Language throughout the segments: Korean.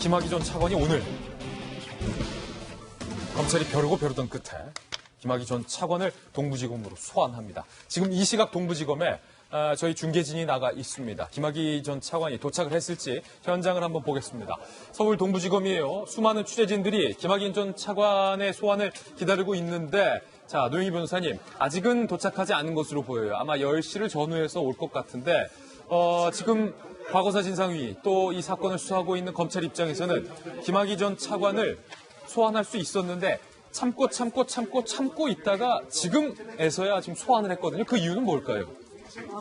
김학의 전 차관이 오늘 검찰이 벼르고 벼르던 끝에 김학의 전 차관을 동부지검으로 소환합니다. 지금 이 시각 동부지검에 저희 중계진이 나가 있습니다. 김학의 전 차관이 도착을 했을지 현장을 한번 보겠습니다. 서울 동부지검이에요. 수많은 취재진들이 김학의 전 차관의 소환을 기다리고 있는데, 자, 노영희 변호사님, 아직은 도착하지 않은 것으로 보여요. 아마 10시를 전후해서 올 것 같은데, 지금 과거사 진상위 또 이 사건을 수사하고 있는 검찰 입장에서는 김학의 전 차관을 소환할 수 있었는데 참고 있다가 지금에서야 지금 소환을 했거든요. 그 이유는 뭘까요?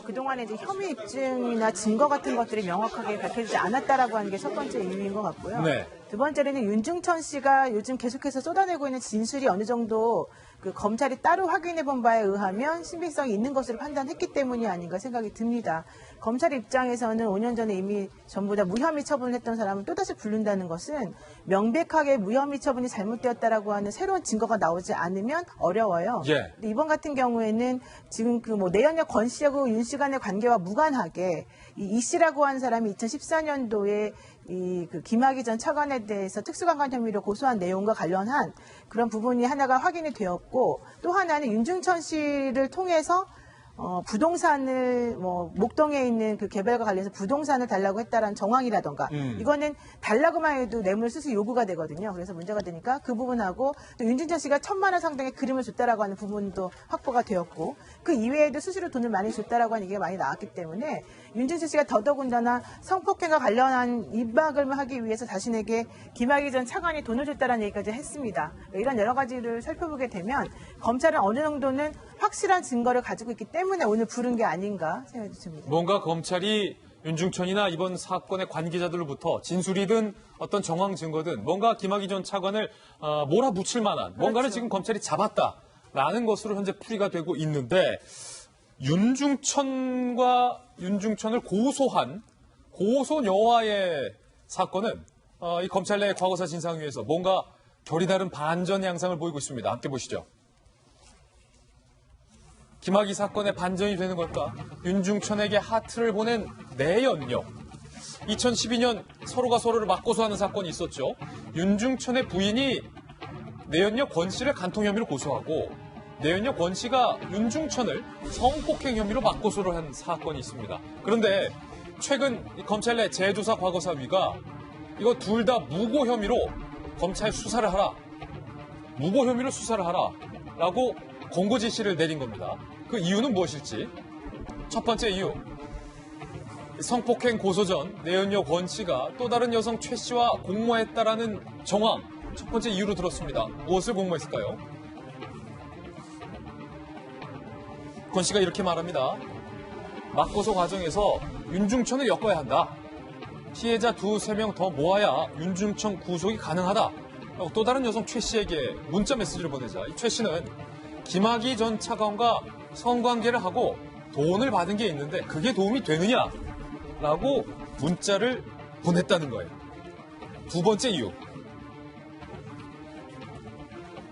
그동안에 이제 혐의 입증이나 증거 같은 것들이 명확하게 밝혀지지 않았다라고 하는 게 첫 번째 이유인 것 같고요. 네. 두 번째는 윤중천 씨가 요즘 계속해서 쏟아내고 있는 진술이 어느 정도 그 검찰이 따로 확인해 본 바에 의하면 신빙성이 있는 것으로 판단했기 때문이 아닌가 생각이 듭니다. 검찰 입장에서는 5년 전에 이미 전부 다 무혐의 처분을 했던 사람을 또다시 부른다는 것은 명백하게 무혐의 처분이 잘못되었다라고 하는 새로운 증거가 나오지 않으면 어려워요. 예. 이번 같은 경우에는 지금 그 내연녀 권 씨하고 윤 씨 간의 관계와 무관하게 이 씨라고 하는 사람이 2014년도에 그 김학의 전 차관에 대해서 특수강간 혐의로 고소한 내용과 관련한 그런 부분이 하나가 확인이 되었고, 또 하나는 윤중천 씨를 통해서 부동산을 목동에 있는 그 개발과 관련해서 부동산을 달라고 했다라는 정황이라던가 이거는 달라고만 해도 뇌물 수수 요구가 되거든요. 그래서 문제가 되니까 그 부분하고 또 윤중천 씨가 1,000만 원 상당의 그림을 줬다라고 하는 부분도 확보가 되었고, 그 이외에도 수수료 돈을 많이 줬다라고 하는 얘기가 많이 나왔기 때문에 윤중천 씨가 더더군다나 성폭행과 관련한 입막을 하기 위해서 자신에게 김학의 전 차관이 돈을 줬다라는 얘기까지 했습니다. 이런 여러 가지를 살펴보게 되면 검찰은 어느 정도는 확실한 증거를 가지고 있기 때문에 오늘 부른 게 아닌가 생각이 듭니다. 뭔가 검찰이 윤중천이나 이번 사건의 관계자들로부터 진술이든 어떤 정황 증거든 뭔가 김학의 전 차관을 몰아붙일 만한 뭔가를 그렇죠. 지금 검찰이 잡았다라는 것으로 현재 풀이가 되고 있는데, 윤중천을 고소한 고소녀와의 사건은 이 검찰 내 과거사 진상위에서 뭔가 결이 다른 반전 양상을 보이고 있습니다. 함께 보시죠. 김학의 사건의 반전이 되는 걸까? 윤중천에게 하트를 보낸 내연녀. 2012년 서로가 서로를 맞고소하는 사건이 있었죠. 윤중천의 부인이 내연녀 권 씨를 간통 혐의로 고소하고 내연녀 권 씨가 윤중천을 성폭행 혐의로 맞고소를 한 사건이 있습니다. 그런데 최근 검찰 내 재조사 과거사위가 이거 둘 다 무고 혐의로 검찰 수사를 하라. 무고 혐의로 수사를 하라라고 권고 지시를 내린 겁니다. 그 이유는 무엇일지. 첫 번째 이유. 성폭행 고소 전 내연녀 권 씨가 또 다른 여성 최 씨와 공모했다라는 정황. 첫 번째 이유로 들었습니다. 무엇을 공모했을까요? 권 씨가 이렇게 말합니다. 맞고소 과정에서 윤중천을 엮어야 한다. 피해자 2-3명 더 모아야 윤중천 구속이 가능하다. 또 다른 여성 최 씨에게 문자 메시지를 보내자 이 최 씨는 김학의 전 차관과 성관계를 하고 돈을 받은 게 있는데 그게 도움이 되느냐라고 문자를 보냈다는 거예요. 두 번째 이유.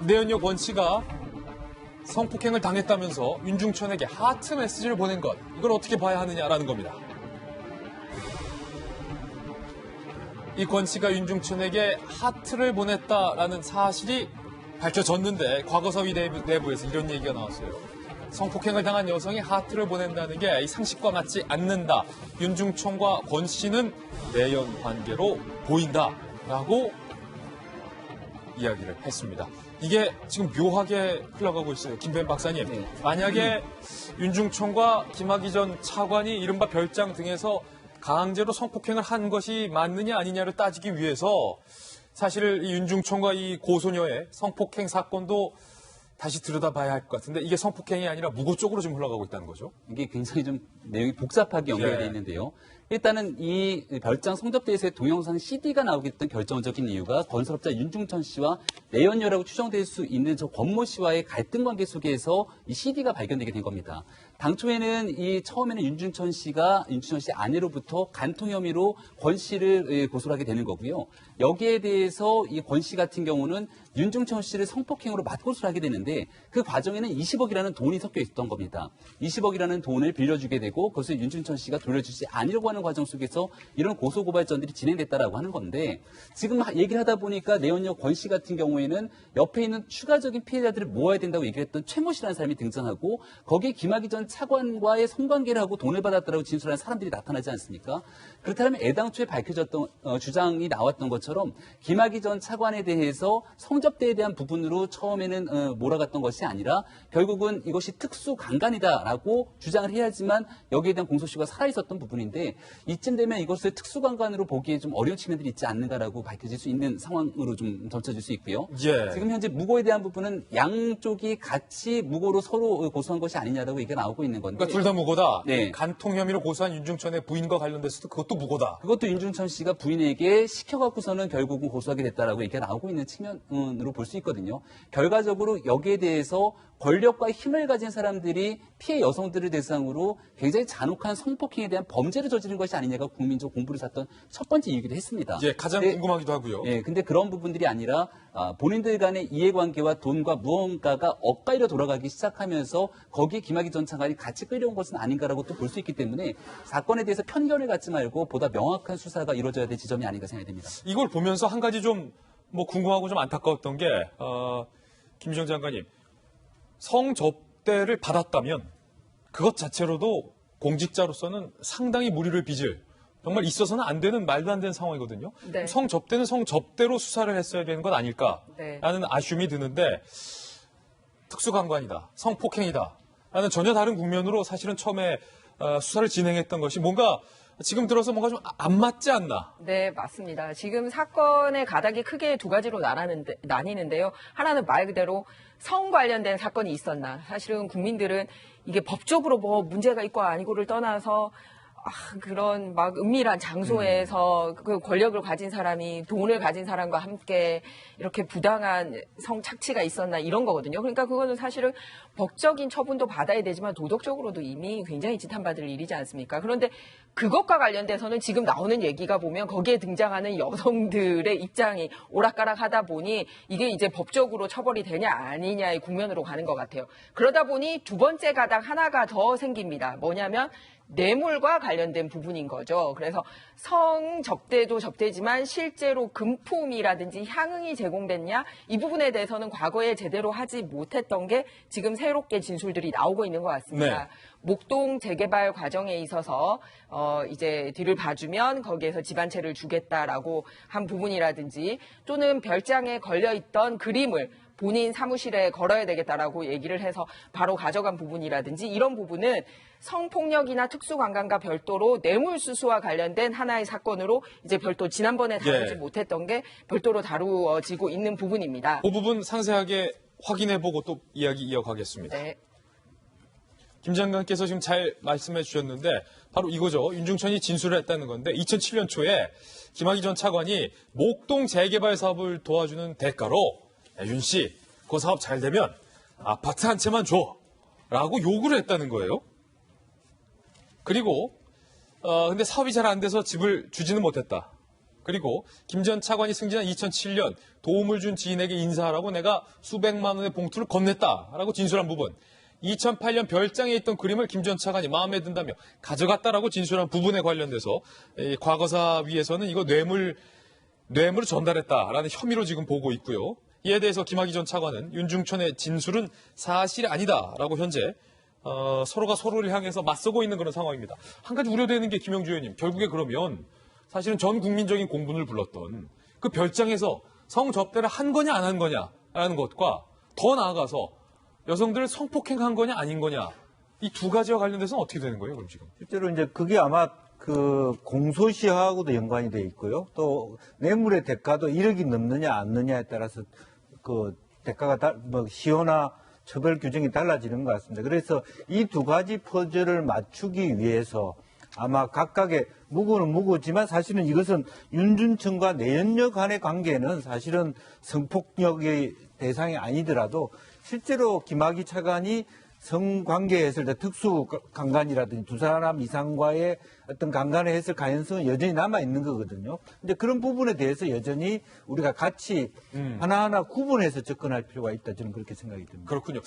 내연녀 권 씨가 성폭행을 당했다면서 윤중천에게 하트 메시지를 보낸 것. 이걸 어떻게 봐야 하느냐라는 겁니다. 이 권 씨가 윤중천에게 하트를 보냈다라는 사실이 밝혀졌는데 과거사위 내부에서 이런 얘기가 나왔어요. 성폭행을 당한 여성이 하트를 보낸다는 게 상식과 맞지 않는다. 윤중천과 권 씨는 내연 관계로 보인다라고 이야기를 했습니다. 이게 지금 묘하게 흘러가고 있어요. 김弁박사님. 네. 만약에 윤중천과 김학의 전 차관이 이른바 별장 등에서 강제로 성폭행을 한 것이 맞느냐 아니냐를 따지기 위해서 사실 이 윤중천과 이 고소녀의 성폭행 사건도 다시 들여다봐야 할 것 같은데 이게 성폭행이 아니라 무고 쪽으로 지금 흘러가고 있다는 거죠. 이게 굉장히 좀 내용이 복잡하게 연결되어 있는데요. 일단은 이 별장 성접대에서의 동영상 CD가 나오게 됐던 결정적인 이유가 건설업자 윤중천 씨와 내연녀라고 추정될 수 있는 저 권모 씨와의 갈등 관계 속에서 이 CD가 발견되게 된 겁니다. 당초에는 처음에는 윤중천 씨 아내로부터 간통 혐의로 권 씨를 고소를 하게 되는 거고요. 여기에 대해서 이 권 씨 같은 경우는 윤중천 씨를 성폭행으로 맞고소를 하게 되는데 그 과정에는 20억이라는 돈이 섞여 있었던 겁니다. 20억이라는 돈을 빌려주게 되고 그것을 윤중천 씨가 돌려주지 않으려고 하는 수사하는 과정 속에서 이런 고소고발전들이 진행됐다라고 하는 건데 지금 얘기를 하다 보니까 내연녀 권 씨 같은 경우에는 옆에 있는 추가적인 피해자들을 모아야 된다고 얘기를 했던 최모 씨라는 사람이 등장하고 거기에 김학의 전 차관과의 성관계를 하고 돈을 받았다라고 진술하는 사람들이 나타나지 않습니까? 그렇다면 애당초에 밝혀졌던 주장이 나왔던 것처럼 김학의 전 차관에 대해서 성접대에 대한 부분으로 처음에는 몰아갔던 것이 아니라 결국은 이것이 특수 강간이다라고 주장을 해야지만 여기에 대한 공소시효가 살아있었던 부분인데 이쯤 되면 이것을 특수 강간으로 보기에 좀 어려운 측면들이 있지 않는가라고 밝혀질 수 있는 상황으로 좀 던져질 수 있고요. 예. 지금 현재 무고에 대한 부분은 양쪽이 같이 무고로 서로 고소한 것이 아니냐라고 얘기가 나오고 있는 건데 그러니까 둘 다 무고다. 네. 간통 혐의로 고소한 윤중천의 부인과 관련돼서도 그것도 무고다. 그것도 윤중천 씨가 부인에게 시켜갖고서는 결국은 고소하게 됐다라고 얘기가 나오고 있는 측면으로 볼 수 있거든요. 결과적으로 여기에 대해서 권력과 힘을 가진 사람들이 피해 여성들을 대상으로 굉장히 잔혹한 성폭행에 대한 범죄를 저지른 것이 아니냐가 국민적 공분을 샀던 첫 번째 이유기도 했습니다. 예, 가장 근데 궁금하기도 하고요. 예, 근데 그런 부분들이 아니라 본인들 간의 이해관계와 돈과 무언가가 엇갈려 돌아가기 시작하면서 거기에 김학의 전 차관이 같이 끌려온 것은 아닌가라고 또 볼 수 있기 때문에 사건에 대해서 편견을 갖지 말고 보다 명확한 수사가 이루어져야 될 지점이 아닌가 생각이 됩니다. 이걸 보면서 한 가지 좀 뭐 궁금하고 좀 안타까웠던 게 김희정 장관님 성접대를 받았다면 그것 자체로도 공직자로서는 상당히 무리를 빚을 정말 있어서는 안 되는 말도 안 되는 상황이거든요. 네. 성접대는 성접대로 수사를 했어야 되는 것 아닐까라는 네. 아쉬움이 드는데 특수강간이다, 성폭행이다 라는 전혀 다른 국면으로 사실은 처음에 수사를 진행했던 것이 뭔가 지금 들어서 뭔가 좀 안 맞지 않나. 네, 맞습니다. 지금 사건의 가닥이 크게 두 가지로 나뉘는데요. 하나는 말 그대로 성 관련된 사건이 있었나. 사실은 국민들은 이게 법적으로 뭐 문제가 있고 아니고를 떠나서 그런 막 은밀한 장소에서 그 권력을 가진 사람이 돈을 가진 사람과 함께 이렇게 부당한 성착취가 있었나 이런 거거든요. 그러니까 그거는 사실은 법적인 처분도 받아야 되지만 도덕적으로도 이미 굉장히 지탄받을 일이지 않습니까? 그런데 그것과 관련돼서는 지금 나오는 얘기가 보면 거기에 등장하는 여성들의 입장이 오락가락하다 보니 이게 이제 법적으로 처벌이 되냐 아니냐의 국면으로 가는 것 같아요. 그러다 보니 두 번째 가닥 하나가 더 생깁니다. 뭐냐면 뇌물과 관련된 부분인 거죠. 그래서 성접대도 접대지만 실제로 금품이라든지 향응이 제공됐냐 이 부분에 대해서는 과거에 제대로 하지 못했던 게 지금 새롭게 진술들이 나오고 있는 것 같습니다. 네. 목동 재개발 과정에 있어서 이제 뒤를 봐주면 거기에서 집안채를 주겠다라고 한 부분이라든지 또는 별장에 걸려있던 그림을 본인 사무실에 걸어야 되겠다라고 얘기를 해서 바로 가져간 부분이라든지 이런 부분은 성폭력이나 특수관광과 별도로 뇌물수수와 관련된 하나의 사건으로 이제 별도 지난번에 다루지 예. 못했던 게 별도로 다루어지고 있는 부분입니다. 그 부분 상세하게 확인해보고 또 이야기 이어가겠습니다. 네. 김 장관께서 지금 잘 말씀해 주셨는데 바로 이거죠. 윤중천이 진술을 했다는 건데 2007년 초에 김학의 전 차관이 목동 재개발 사업을 도와주는 대가로 윤 씨, 그 사업 잘 되면 아파트 한 채만 줘 라고 요구를 했다는 거예요. 그리고 근데 사업이 잘 안 돼서 집을 주지는 못했다. 그리고 김 전 차관이 승진한 2007년 도움을 준 지인에게 인사하라고 내가 수백만 원의 봉투를 건넸다라고 진술한 부분. 2008년 별장에 있던 그림을 김 전 차관이 마음에 든다며 가져갔다라고 진술한 부분에 관련돼서 이 과거사 위에서는 이거 뇌물을 전달했다라는 혐의로 지금 보고 있고요. 이에 대해서 김학의 전 차관은 윤중천의 진술은 사실이 아니다라고 현재 서로가 서로를 향해서 맞서고 있는 그런 상황입니다. 한 가지 우려되는 게 김영주 의원님, 결국에 그러면 사실은 전 국민적인 공분을 불렀던 그 별장에서 성접대를 한 거냐 안 한 거냐라는 것과 더 나아가서 여성들을 성폭행한 거냐 아닌 거냐 이 두 가지와 관련돼서는 어떻게 되는 거예요, 그럼 지금? 실제로 이제 그게 아마 그 공소시효하고도 연관이 돼 있고요. 또 뇌물의 대가도 1억이 넘느냐 안 느냐에 따라서 그 대가가 시효나 처벌 규정이 달라지는 것 같습니다. 그래서 이 두 가지 퍼즐을 맞추기 위해서 아마 각각의 무고는 무고지만 사실은 이것은 윤중천과 내연녀 간의 관계는 사실은 성폭력의 대상이 아니더라도 실제로 김학의 차관이 성관계에 했을 때 특수 강간이라든지 두 사람 이상과의 어떤 강간을 했을 가능성은 여전히 남아있는 거거든요. 근데 그런 부분에 대해서 여전히 우리가 같이 하나하나 구분해서 접근할 필요가 있다. 저는 그렇게 생각이 듭니다. 그렇군요.